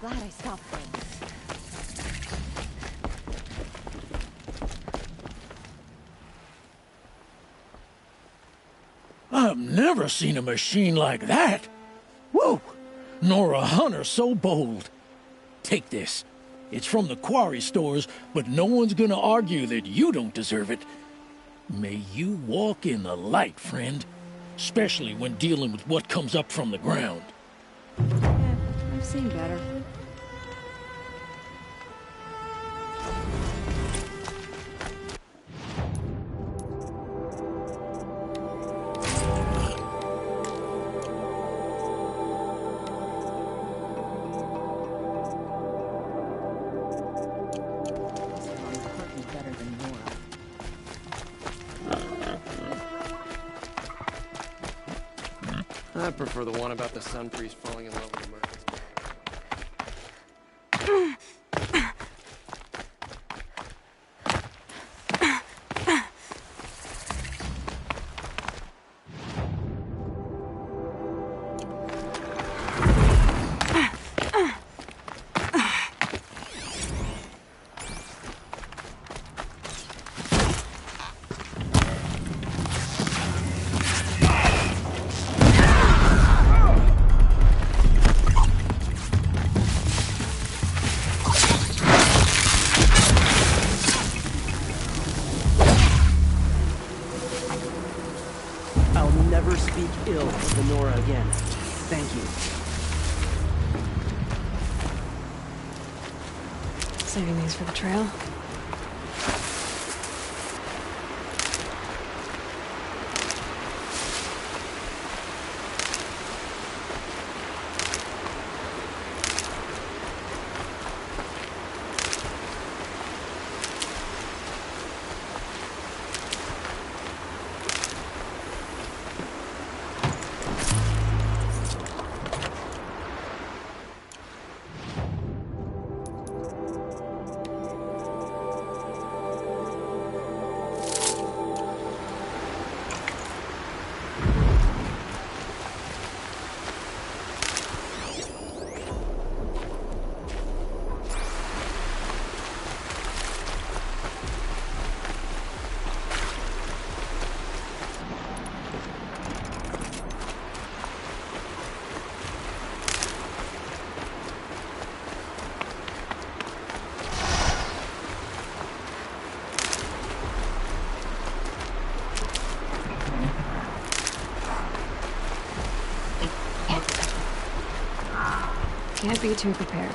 Glad I stopped there.
I've never seen a machine like that. Whoa! Nor a hunter so bold. Take this. It's from the quarry stores, but no one's gonna argue that you don't deserve it. May you walk in the light, friend. Especially when dealing with what comes up from the ground.
Yeah, I've seen better.
I prefer the one about the sun priest falling in love with a mermaid.
with the Nora again. Thank you.
Saving these for the trail? Can't be too prepared.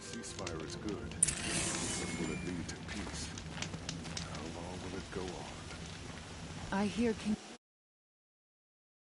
Ceasefire is good, but will it lead to peace? How long will it go on?
I hear King...